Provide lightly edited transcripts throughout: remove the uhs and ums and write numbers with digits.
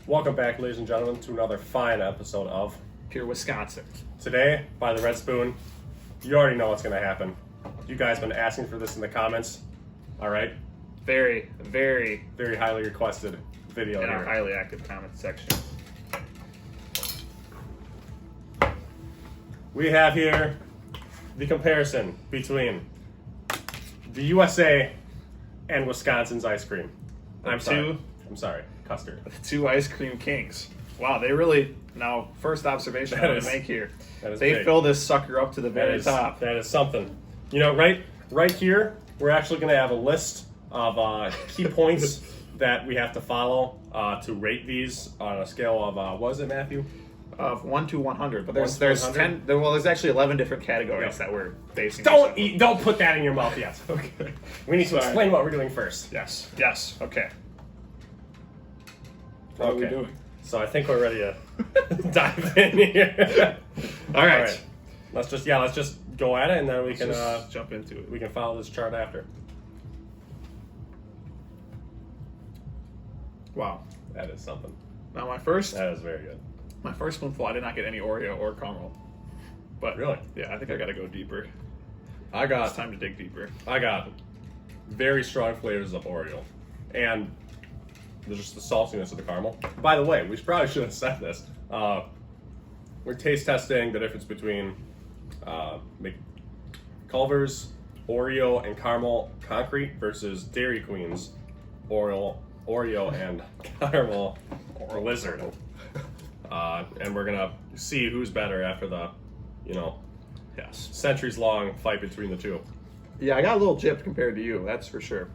Welcome back, ladies and gentlemen, to another fine episode of Pure Wisconsin. Today, by the Red Spoon. You already know what's going to happen. You guys been asking for this in the comments. All right? Very, very Very highly requested video in here. our highly active comment section. We have here the comparison between the USA and Wisconsin's ice cream. I'm sorry, custard. Two ice cream kings. Wow, they really, now, first observation I want to make here. They big. fill this sucker up to the very top. That is something. You know, right here, we're actually going to have a list of key points that we have to follow to rate these on a scale of, what is it, Matthew? Of 1 to 100, but 1 there's to 10. Well, there's actually 11 different categories that we're basing. Don't put that in your mouth yet. Okay. We need to explain what we're doing first. Yes. Okay. What are we doing? So I think we're ready to dive in here. All right. Let's just go at it, and then we can Just jump into it. we can follow this chart after. Wow. That is something. Now my first very good. spoonful, I did not get any Oreo or caramel. But Really? yeah, I think I got to go deeper. I It's got time to dig deeper. very strong flavors of Oreo, and there's just the saltiness of the caramel. By the way, we probably should have said this. We're taste testing the difference between Culver's Oreo and caramel concrete versus Dairy Queen's Oreo and caramel blizzard. And we're gonna see who's better after the, Yes. centuries-long fight between the two. Yeah, I got a little gypped compared to you, that's for sure.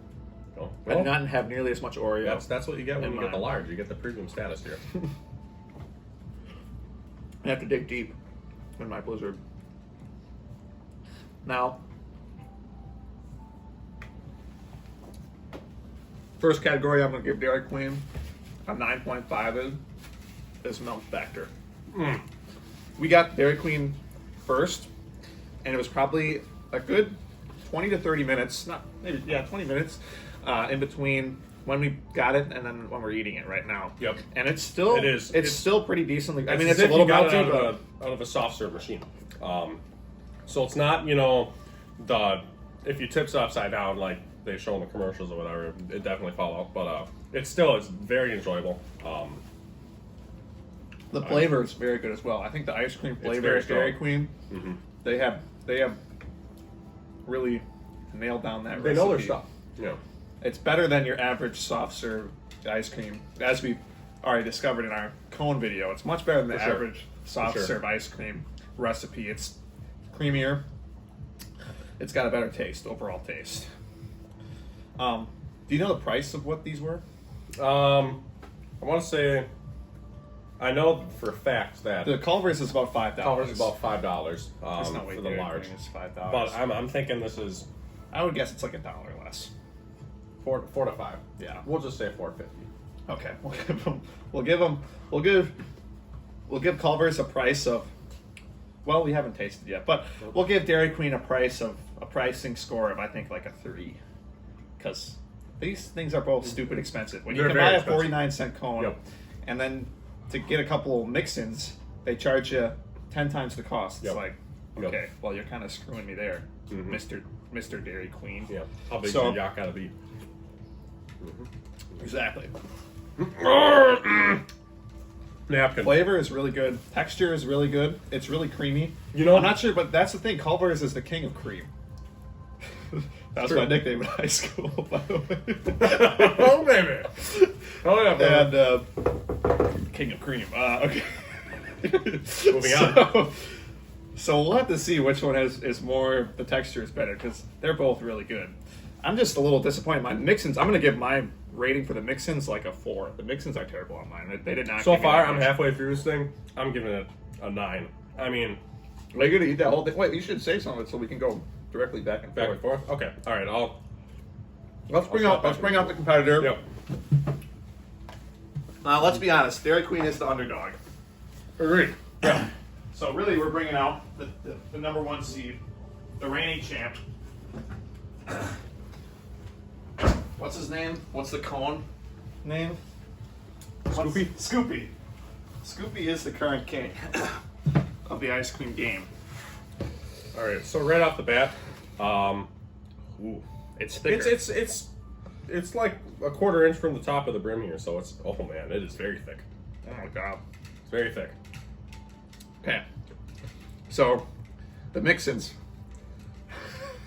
Oh, I did not have nearly as much Oreo. That's what you get when In you get the mine. large. You get the premium status here. I have to dig deep in my blizzard. Now, first category I'm going to give Dairy Queen a 9.5 is milk factor. We got Dairy Queen first, and it was probably a good 20 to 30 minutes, 20 minutes in between when we got it and then when we're eating it right now. Yep. And it's still it's still pretty decently. I mean, it's a as if little you got melty, it but out of a soft serve machine. So it's not, if you tips upside down like they show in the commercials or whatever, it definitely fall out. But it's very enjoyable. the flavor is very good as well. I think the ice cream flavor very at Dairy strong. Queen, Mm-hmm. they have really nailed down that They recipe. know their stuff. Yeah. It's better than your average soft serve ice cream, as we already discovered in our cone video. It's much better than the For sure. average soft For sure. serve ice cream recipe. It's creamier. It's got a better taste, overall taste. Do you know the price of what these were? I want to say, I know for a fact that The Culver's is about $5. Culver's is about $5 There's no way for the Dairy large. Queen is $5. But I'm thinking this is I would guess it's like $1 less. four to five. Yeah. We'll just say $4.50. Okay, we'll give Culver's a price of, well, we haven't tasted yet, but we'll give Dairy Queen a pricing score of I think like a 3, because these things are both stupid expensive. When you They're can very buy a expensive. 49-cent cone, Yep. and then to get a couple mix-ins, they charge you 10 times the cost. It's Yep. like, Yep. okay, well, you're kind of screwing me there, Mhm. Mr. Dairy Queen. Yeah. How big So- your yacht gotta be? Exactly. Napkin. Flavor is really good. Texture is really good. It's really creamy. You know- I'm not sure, but that's the thing. Culver's is the king of cream. That was True. my nickname in high school, by the way. Oh, baby. Oh, yeah, bro. And king of cream. Okay. Moving on. So we'll have to see which one is more. The texture is better because they're both really good. I'm just a little disappointed. My mix-ins. I'm going to give my rating for the mix-ins like a 4. The mix-ins are terrible on mine. They did not. So give me far, that I'm much. halfway through this thing. I'm giving it a 9. I mean, Are you gonna eat that whole thing? Wait, you should say something so we can go directly back and back forth. and forth. Okay. All right. Let's bring out the competitor. Yep. Now let's be honest. Dairy Queen is the underdog. Agreed. Yeah. So really, we're bringing out the number 1 seed, the reigning champ. What's his name? What's the cone name? Scoopy? Scoopy. Scoopy is the current king of the ice cream game. All right, so right off the bat, Ooh, it's thicker. it's like a quarter inch from the top of the brim here, so it's, oh man, it is very thick. Oh my god. It's very thick. Okay. So, the mix-ins.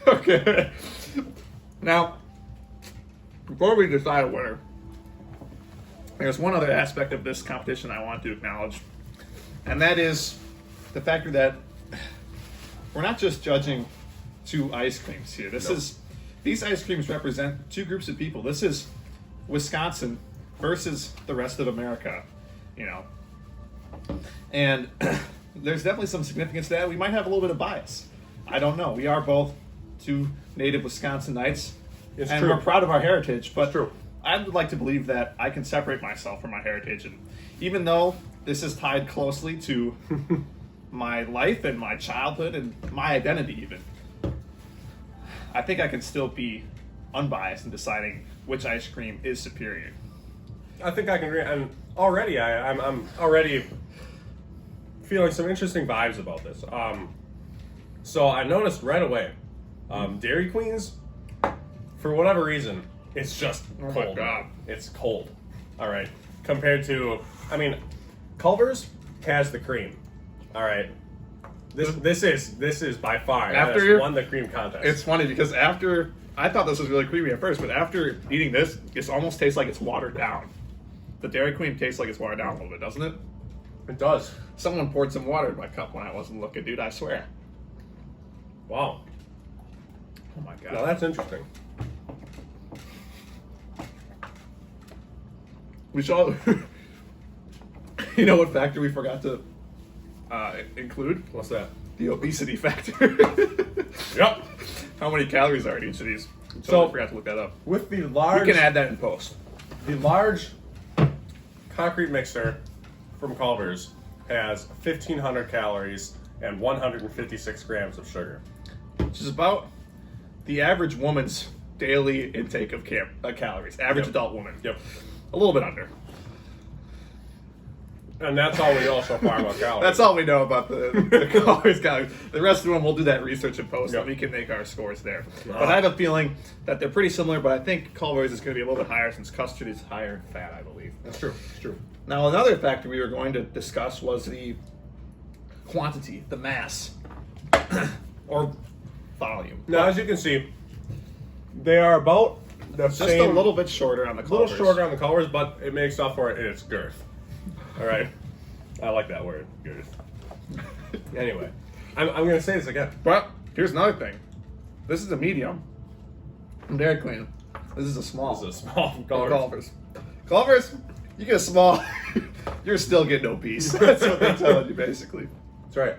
Okay. Now, before we decide a winner, there's one other aspect of this competition I want to acknowledge, and that is the factor that we're not just judging two ice creams here. These ice creams represent two groups of people. This is Wisconsin versus the rest of America, you know. And there's definitely some significance to that. We might have a little bit of bias. I don't know. We are both two native Wisconsinites, It's and true. we're proud of our heritage. But true. I would like to believe that I can separate myself from my heritage, and even though this is tied closely to my life and my childhood and my identity, even, I think I can still be unbiased in deciding which ice cream is superior. I think I can. And already, I'm already feeling some interesting vibes about this. So I noticed right away, Dairy Queens, for whatever reason, it's just Oh my cold. God. It's cold. All right, compared to, I mean, Culver's has the cream. All right, this is by far that has won the cream contest. It's funny because after I thought this was really creamy at first, but after eating this, it almost tastes like it's watered down. The Dairy Queen tastes like it's watered down a little bit, doesn't it? It does. Someone poured some water in my cup when I wasn't looking, dude. I swear. Wow. Oh my god. Now that's interesting. We saw. You know what factor we forgot to include? What's that? The obesity factor. Yep. How many calories are in each of these? So I forgot to look that up. With the large, We can add that in post. the large concrete mixer from Culver's has 1,500 calories and 156 grams of sugar. Which is about the average woman's daily intake of calories. Average Yep. adult woman. Yep. A little bit under. And that's all we know so far about calories. That's all we know about the calories. The rest of them, we'll do that research in post, Yep. and we can make our scores there. Ah. But I have a feeling that they're pretty similar, but I think Culver's is going to be a little bit higher since custard is higher in fat, I believe. That's true. It's true. Now, another factor we were going to discuss was the quantity, the mass, or volume. Now, as you can see, they are about the Just same. a little bit shorter on the a little Culver's. shorter on the Culver's, but it makes up for it in its girth. All right. I like that word, girth. Anyway, I'm going to say this again. But here's another thing. This is a medium. From Dairy Queen. This is a small. This is a small From Culver's. Culver's. Culver's, you get a small, you're still getting obese. That's what they're telling you, basically. That's right.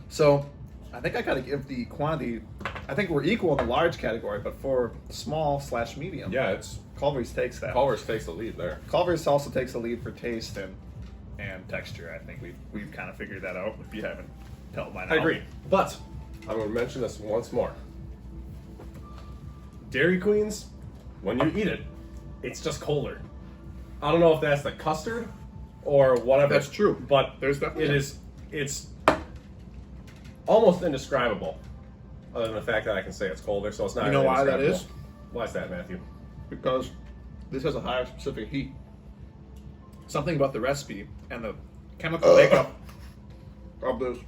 So, I think I gotta give the quantity. I think we're equal in the large category, but for small/medium, Yeah, it's Culver's takes that. Culver's takes the lead there. Culver's also takes the lead for taste and texture. I think we've kind of figured that out. If you haven't told by now, I agree. But I'm going to mention this once more. Dairy Queens, when you eat it, it's just colder. I don't know if that's the custard or whatever. That's true. But There's definitely it's almost indescribable. Other than the fact that I can say it's colder, so it's not. You know really why that indescribable. is? Why is that, Matthew? Because this has a higher specific heat. Something about the recipe and the chemical makeup of this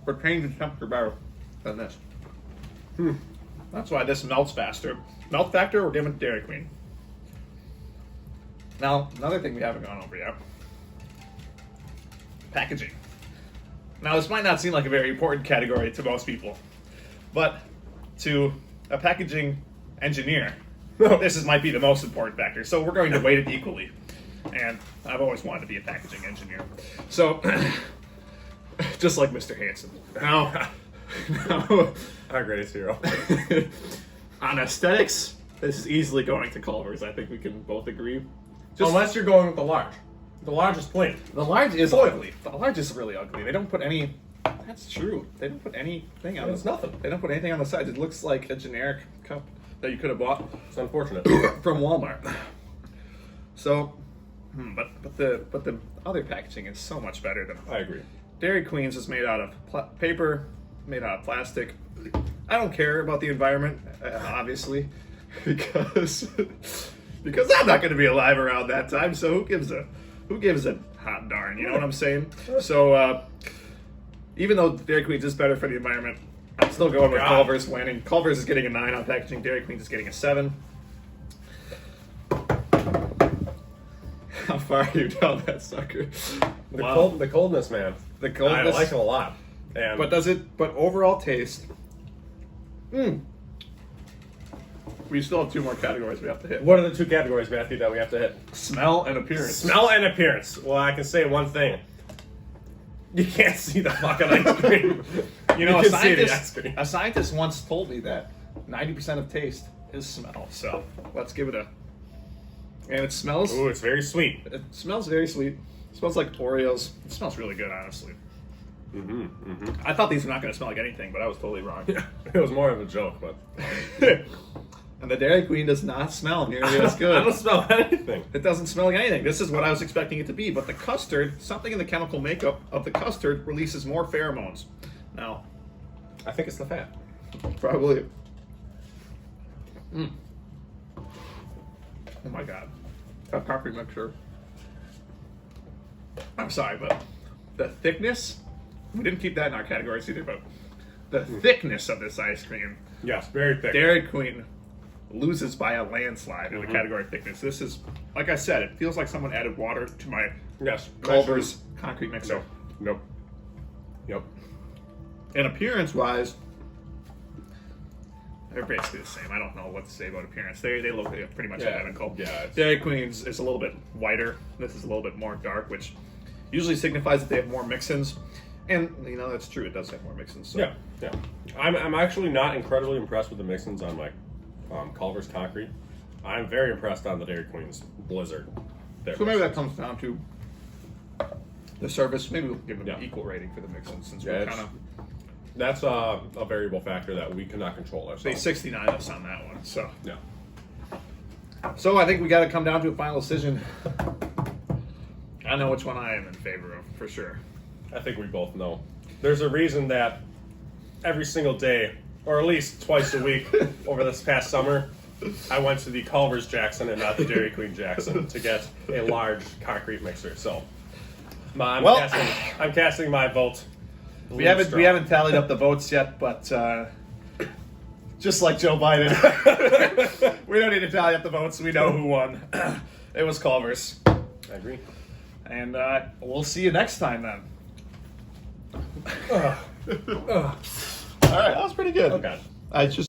retains the temperature better than this. That's why this melts faster. Melt factor, we're giving it to Dairy Queen. Now, another thing we haven't gone over yet. Packaging. Now, this might not seem like a very important category to most people, but to a packaging engineer, might be the most important factor. So we're going to weight it equally. And I've always wanted to be a packaging engineer. So, just like Mr. Hansen. Now, Our greatest hero. on aesthetics, this is easily going to Culver's. I think we can both agree. Unless you're going with the large. The large is plain. The large is Boy. ugly. The large is really ugly. They don't put any. That's true. They don't put anything on. It's nothing. They don't put anything on the sides. It looks like a generic cup that you could have bought It's unfortunate. from Walmart. So, But the other packaging is so much better than I agree. Dairy Queen's is made out of paper, made out of plastic. I don't care about the environment, obviously, because I'm not going to be alive around that time. So who gives a hot darn? You know what I'm saying? So even though Dairy Queen's is better for the environment, I'm still going with Culver's winning. Culver's is getting a 9 on packaging. Dairy Queen's is getting a 7. How far are you down that sucker? The coldness, man. The coldness. I like it a lot. And But overall taste. We still have 2 more categories we have to hit. what are the 2 categories, Matthew, that we have to hit? Smell and appearance. Smell and appearance. Well, I can say one thing. You can't see the fucking ice cream. You know, can see the ice cream. a scientist once told me that 90% of taste is smell. So let's give it a. And it smells. Ooh, it's very sweet. It smells very sweet. It smells like Oreos. It smells really good, honestly. I thought these were not going to smell like anything, but I was totally wrong. It was more of a joke, but And the Dairy Queen does not smell nearly as good. I don't smell anything. It doesn't smell like anything. This is what I was expecting it to be. But the custard, something in the chemical makeup of the custard releases more pheromones. Now, I think it's the fat. probably. Oh my god. That concrete mixture. I'm sorry, but the thickness, we didn't keep that in our categories either, but the thickness of this ice cream, Yes, very thick. Dairy Queen loses by a landslide in the category of thickness. This is, like I said, it feels like someone added water to my Yes. Culver's concrete mixer. Nope. Yep. And appearance-wise, they're basically the same. I don't know what to say about appearance. They look pretty much identical. Yeah, it's- Dairy Queen's is a little bit whiter. This is a little bit more dark, which usually signifies that they have more mix-ins. And, you know, that's true. It does have more mix-ins. So. Yeah. I'm actually not incredibly impressed with the mix-ins on my Culver's concrete. I'm very impressed on the Dairy Queen's Blizzard. So maybe that comes down to the service. Maybe we'll give them Yeah. an equal rating for the mix-ins since Yeah, we're it's- kind of... That's a variable factor that we cannot control They ourselves. 69 us on that one. So Yeah. So I think we got to come down to a final decision. I know which one I am in favor of, for sure. I think we both know. There's a reason that every single day, or at least twice a week over this past summer, I went to the Culver's Jackson and not the Dairy Queen Jackson to get a large concrete mixer. So I'm casting my vote. We haven't tallied up the votes yet, but just like Joe Biden, we don't need to tally up the votes. We know who won. It was Culver's. I agree. And we'll see you next time then. All right, that was pretty good. Okay. I just